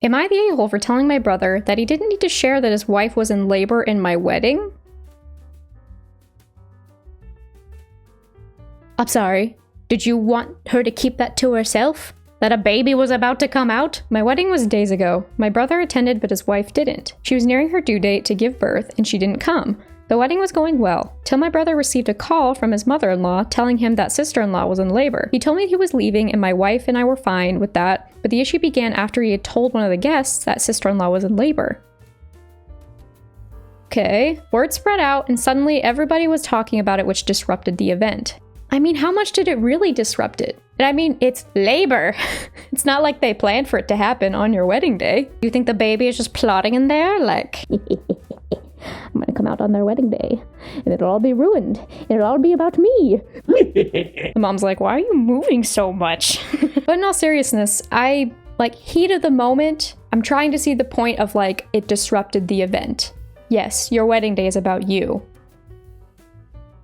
Am I the a-hole for telling my brother that he didn't need to share that his wife was in labor in my wedding? I'm sorry. Did you want her to keep that to herself? That a baby was about to come out? My wedding was days ago. My brother attended, but his wife didn't. She was nearing her due date to give birth, and she didn't come. The wedding was going well, till my brother received a call from his mother-in-law telling him that sister-in-law was in labor. He told me he was leaving, and my wife and I were fine with that, but the issue began after he had told one of the guests that sister-in-law was in labor. Okay. Word spread out, and suddenly everybody was talking about it, which disrupted the event. I mean, how much did it really disrupt it? And I mean, it's labor. It's not like they planned for it to happen on your wedding day. You think the baby is just plotting in there? Like, I'm gonna come out on their wedding day, and it'll all be ruined. It'll all be about me. The mom's like, why are you moving so much? But in all seriousness, heat of the moment, I'm trying to see the point of, like, it disrupted the event. Yes, your wedding day is about you.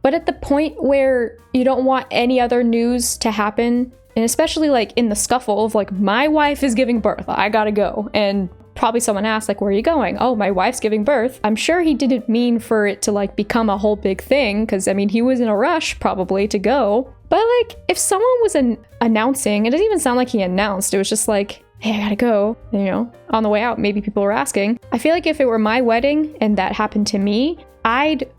But at the point where you don't want any other news to happen, and especially like in the scuffle of like, my wife is giving birth, I gotta go. And probably someone asked like, where are you going? Oh, my wife's giving birth. I'm sure he didn't mean for it to like become a whole big thing, because I mean, he was in a rush probably to go. But like, if someone was announcing, it doesn't even sound like he announced, it was just like, hey, I gotta go. And, you know, on the way out, maybe people were asking. I feel like if it were my wedding and that happened to me, I'd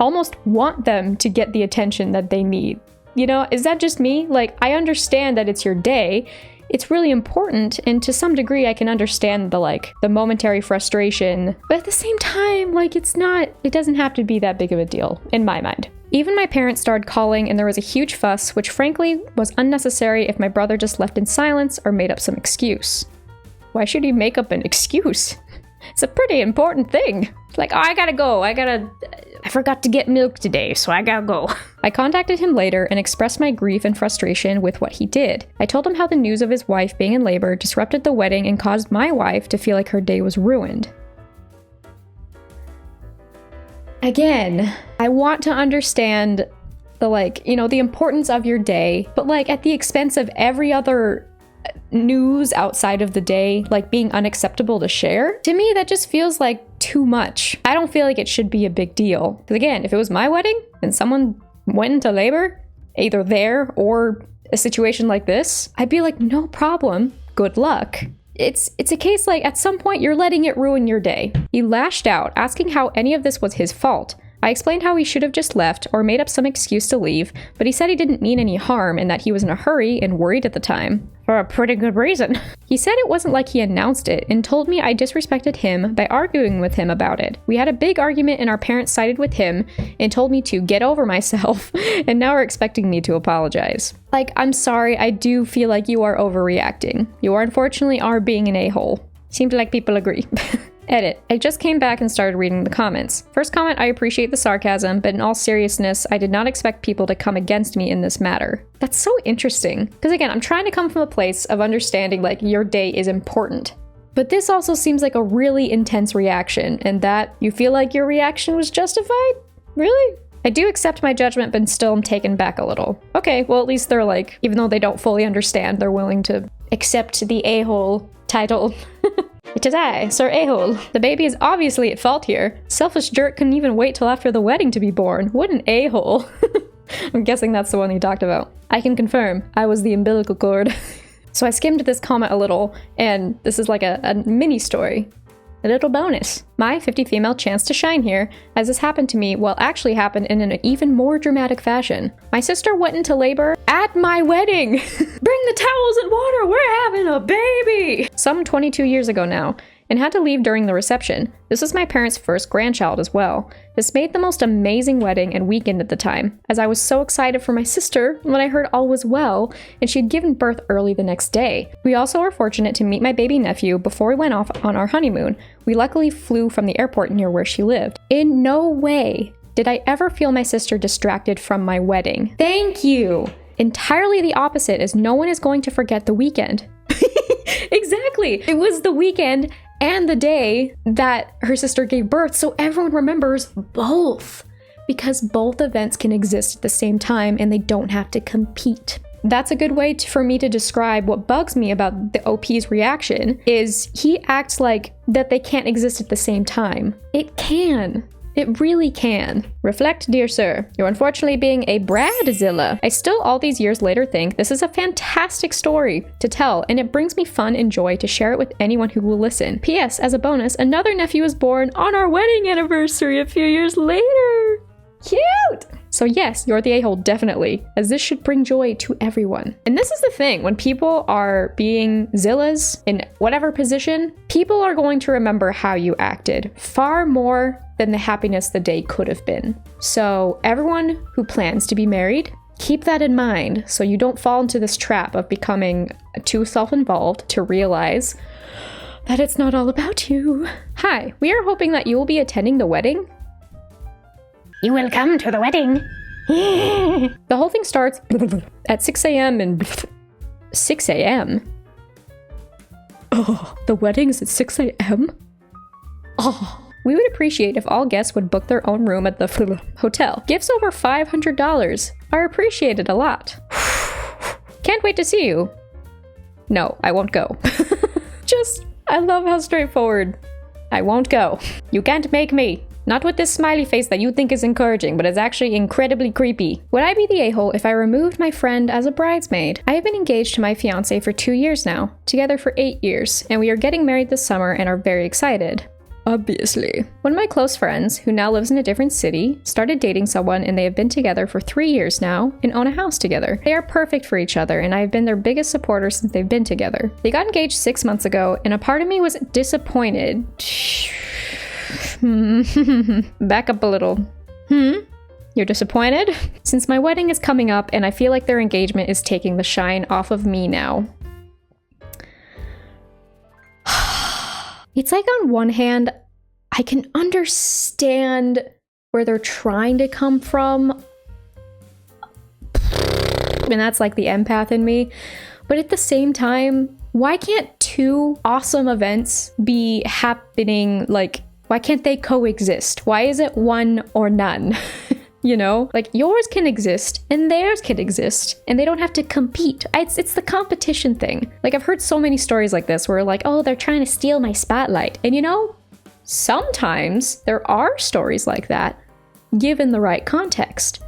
almost want them to get the attention that they need. You know, is that just me? Like, I understand that it's your day. It's really important, and to some degree I can understand the momentary frustration, but at the same time, like, it doesn't have to be that big of a deal, in my mind. Even my parents started calling, and there was a huge fuss, which frankly was unnecessary if my brother just left in silence or made up some excuse. Why should he make up an excuse? It's a pretty important thing. Like, oh, I gotta go. I forgot to get milk today, so I gotta go. I contacted him later and expressed my grief and frustration with what he did. I told him how the news of his wife being in labor disrupted the wedding and caused my wife to feel like her day was ruined. Again, I want to understand the importance of your day, but like at the expense of every other news outside of the day, like being unacceptable to share. To me, that just feels like too much. I don't feel like it should be a big deal. Because again, if it was my wedding and someone went into labor, either there or a situation like this, I'd be like, no problem, good luck. It's a case like at some point you're letting it ruin your day. He lashed out, asking how any of this was his fault. I explained how he should have just left or made up some excuse to leave, but he said he didn't mean any harm and that he was in a hurry and worried at the time. For a pretty good reason. He said it wasn't like he announced it and told me I disrespected him by arguing with him about it. We had a big argument and our parents sided with him and told me to get over myself, and now are expecting me to apologize. Like, I'm sorry, I do feel like you are overreacting. You unfortunately are being an a-hole. Seems like people agree. Edit. I just came back and started reading the comments. First comment, I appreciate the sarcasm, but in all seriousness, I did not expect people to come against me in this matter. That's so interesting. Because again, I'm trying to come from a place of understanding like your day is important. But this also seems like a really intense reaction, and that you feel like your reaction was justified? Really? I do accept my judgment, but still am taken back a little. Okay, well at least they're like, even though they don't fully understand, they're willing to accept the a-hole title. It is I, Sir A-hole. The baby is obviously at fault here. Selfish jerk couldn't even wait till after the wedding to be born. What an a-hole. I'm guessing that's the one he talked about. I can confirm, I was the umbilical cord. So I skimmed this comment a little, and this is like a mini story. A little bonus. My 50 female chance to shine here, as this happened to me actually happened in an even more dramatic fashion. My sister went into labor at my wedding. Bring the towels and water, we're having a baby! Some 22 years ago now, and had to leave during the reception. This was my parents' first grandchild as well. This made the most amazing wedding and weekend at the time, as I was so excited for my sister when I heard all was well, and she had given birth early the next day. We also were fortunate to meet my baby nephew before we went off on our honeymoon. We luckily flew from the airport near where she lived. In no way did I ever feel my sister distracted from my wedding. Thank you! Entirely the opposite, as no one is going to forget the weekend. Exactly! It was the weekend and the day that her sister gave birth, so everyone remembers both. Because both events can exist at the same time and they don't have to compete. that's a good way for me to describe what bugs me about the OP's reaction, is he acts like that they can't exist at the same time. It can. It really can. Reflect, dear sir. You're unfortunately being a Bridezilla. I still, all these years later, think this is a fantastic story to tell, and it brings me fun and joy to share it with anyone who will listen. P.S. As a bonus, another nephew was born on our wedding anniversary a few years later. Cute! So yes, you're the a-hole, definitely, as this should bring joy to everyone. And this is the thing, when people are being Zillas in whatever position, people are going to remember how you acted far more than the happiness the day could have been. So everyone who plans to be married, keep that in mind so you don't fall into this trap of becoming too self-involved to realize that it's not all about you. Hi, we are hoping that you will be attending the wedding. You will come to the wedding. The whole thing starts at 6 a.m. and 6 a.m. Oh, the wedding is at 6 a.m.? Oh. We would appreciate if all guests would book their own room at the hotel. Gifts over $500 are appreciated a lot. Can't wait to see you. No, I won't go. I love how straightforward. I won't go. You can't make me. Not with this smiley face that you think is encouraging, but is actually incredibly creepy. Would I be the a-hole if I removed my friend as a bridesmaid? I have been engaged to my fiance for 2 years now, together for 8 years, and we are getting married this summer and are very excited. Obviously. One of my close friends, who now lives in a different city, started dating someone and they have been together for 3 years now and own a house together. They are perfect for each other and I have been their biggest supporter since they've been together. They got engaged 6 months ago and a part of me was disappointed. Back up a little. You're disappointed? Since my wedding is coming up and I feel like their engagement is taking the shine off of me now. It's like on one hand, I can understand where they're trying to come from. And that's like the empath in me. But at the same time, why can't two awesome events be happening? Like, why can't they coexist? Why is it one or none? You know, like yours can exist and theirs can exist and they don't have to compete. It's the competition thing. Like I've heard so many stories like this where like, oh, they're trying to steal my spotlight. And you know, sometimes there are stories like that given the right context.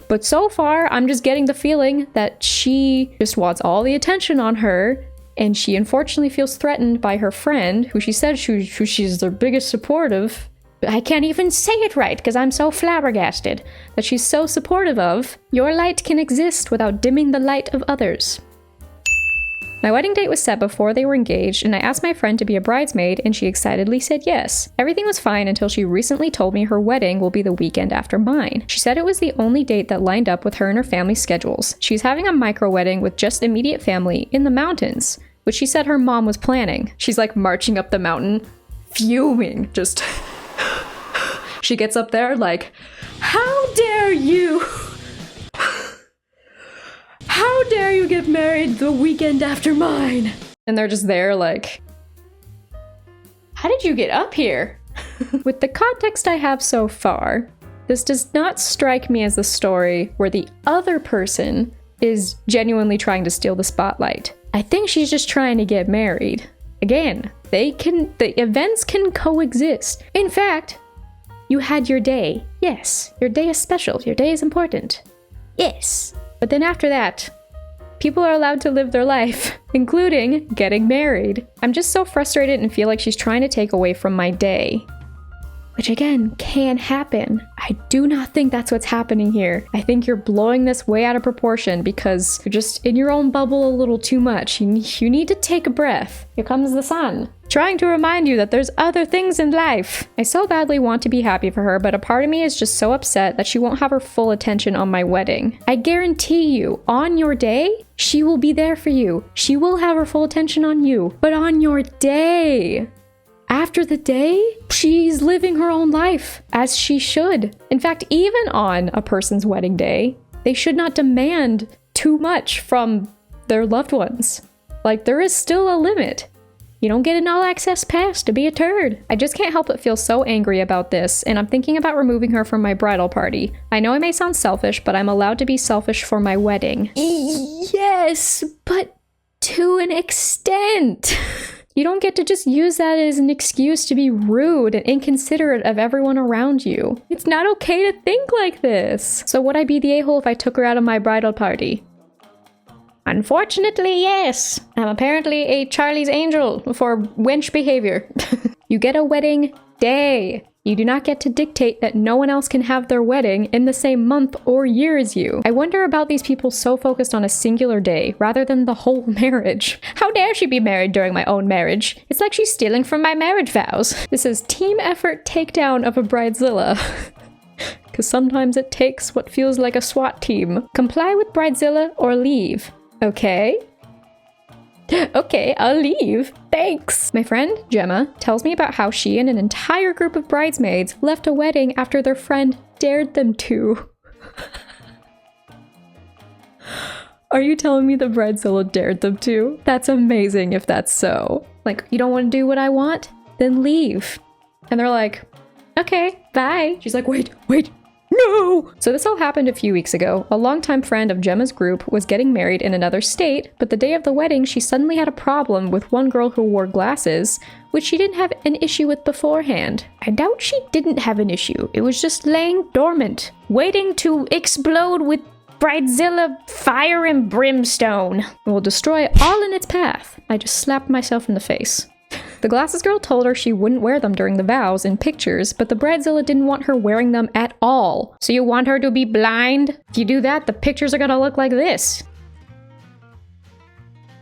But so far, I'm just getting the feeling that she just wants all the attention on her and she unfortunately feels threatened by her friend who she said she's their biggest supportive. I can't even say it right because I'm so flabbergasted that she's so supportive of. Your light can exist without dimming the light of others. My wedding date was set before they were engaged and I asked my friend to be a bridesmaid and she excitedly said yes. Everything was fine until she recently told me her wedding will be the weekend after mine. She said it was the only date that lined up with her and her family's schedules. She's having a micro wedding with just immediate family in the mountains, which she said her mom was planning. She's like marching up the mountain, fuming, just... She gets up there like, how dare you? How dare you get married the weekend after mine? And they're just there like, how did you get up here? With the context I have so far, this does not strike me as a story where the other person is genuinely trying to steal the spotlight. I think she's just trying to get married. Again, the events can coexist. In fact, you had your day. Yes, your day is special. Your day is important. Yes. But then after that, people are allowed to live their life, including getting married. I'm just so frustrated and feel like she's trying to take away from my day. Which again, can happen. I do not think that's what's happening here. I think you're blowing this way out of proportion because you're just in your own bubble a little too much. You need to take a breath. Here comes the sun, trying to remind you that there's other things in life. I so badly want to be happy for her, but a part of me is just so upset that she won't have her full attention on my wedding. I guarantee you, on your day, she will be there for you. She will have her full attention on you. But on your day, after the day, she's living her own life, as she should. In fact, even on a person's wedding day, they should not demand too much from their loved ones. Like, there is still a limit. You don't get an all-access pass to be a turd. I just can't help but feel so angry about this, and I'm thinking about removing her from my bridal party. I know I may sound selfish, but I'm allowed to be selfish for my wedding. Yes, but to an extent. You don't get to just use that as an excuse to be rude and inconsiderate of everyone around you. It's not okay to think like this. So would I be the a-hole if I took her out of my bridal party? Unfortunately, yes. I'm apparently a Charlie's Angel for wench behavior. You get a wedding day. You do not get to dictate that no one else can have their wedding in the same month or year as you. I wonder about these people so focused on a singular day rather than the whole marriage. How dare she be married during my own marriage? It's like she's stealing from my marriage vows. This is team effort takedown of a bridezilla. Because sometimes it takes what feels like a SWAT team. Comply with bridezilla or leave. Okay. Okay, I'll leave. Thanks. My friend, Gemma, tells me about how she and an entire group of bridesmaids left a wedding after their friend dared them to. Are you telling me the bridezilla dared them to? That's amazing if that's so. Like, you don't want to do what I want? Then leave. And they're like, okay, bye. She's like, wait. No! So this all happened a few weeks ago. A longtime friend of Gemma's group was getting married in another state, but the day of the wedding she suddenly had a problem with one girl who wore glasses, which she didn't have an issue with beforehand. I doubt she didn't have an issue. It was just laying dormant, waiting to explode with bridezilla fire and brimstone. It will destroy all in its path. I just slapped myself in the face. The glasses girl told her she wouldn't wear them during the vows in pictures, but the bridezilla didn't want her wearing them at all. So you want her to be blind? If you do that, the pictures are gonna look like this.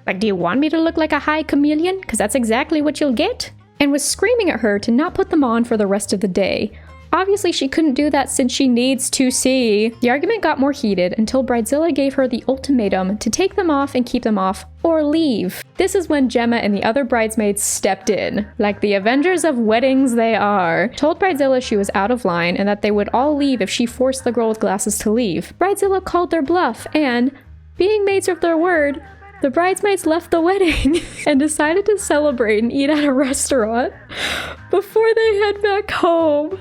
Like, do you want me to look like a high chameleon? Because that's exactly what you'll get. And was screaming at her to not put them on for the rest of the day. Obviously, she couldn't do that since she needs to see. The argument got more heated until Bridezilla gave her the ultimatum to take them off and keep them off, or leave. This is when Gemma and the other bridesmaids stepped in, like the Avengers of weddings they are. Told Bridezilla she was out of line and that they would all leave if she forced the girl with glasses to leave. Bridezilla called their bluff and, being maids of their word, the bridesmaids left the wedding and decided to celebrate and eat at a restaurant before they head back home.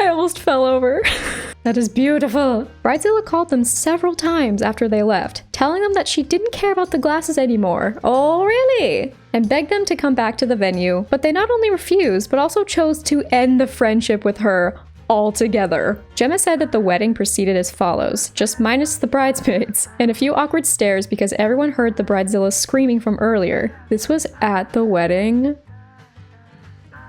I almost fell over. That is beautiful. Bridezilla called them several times after they left, telling them that she didn't care about the glasses anymore. Oh, really? And begged them to come back to the venue, but they not only refused, but also chose to end the friendship with her altogether. Gemma said that the wedding proceeded as follows, just minus the bridesmaids, and a few awkward stares because everyone heard the bridezilla screaming from earlier. This was at the wedding?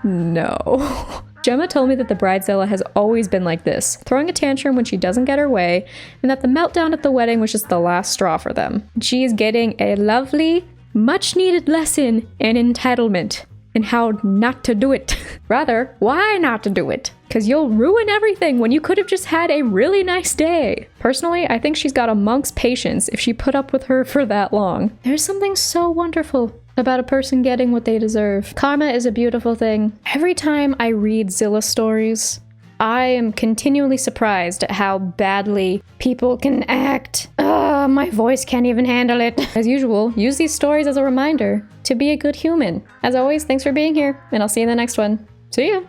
No. Gemma told me that the bridezilla has always been like this, throwing a tantrum when she doesn't get her way, and that the meltdown at the wedding was just the last straw for them. She is getting a lovely, much-needed lesson in entitlement, and how not to do it. Rather, why not to do it? Because you'll ruin everything when you could have just had a really nice day. Personally, I think she's got a monk's patience if she put up with her for that long. There's something so wonderful about a person getting what they deserve. Karma is a beautiful thing. Every time I read Zilla stories, I am continually surprised at how badly people can act. My voice can't even handle it. As usual, use these stories as a reminder to be a good human. As always, thanks for being here, and I'll see you in the next one. See ya!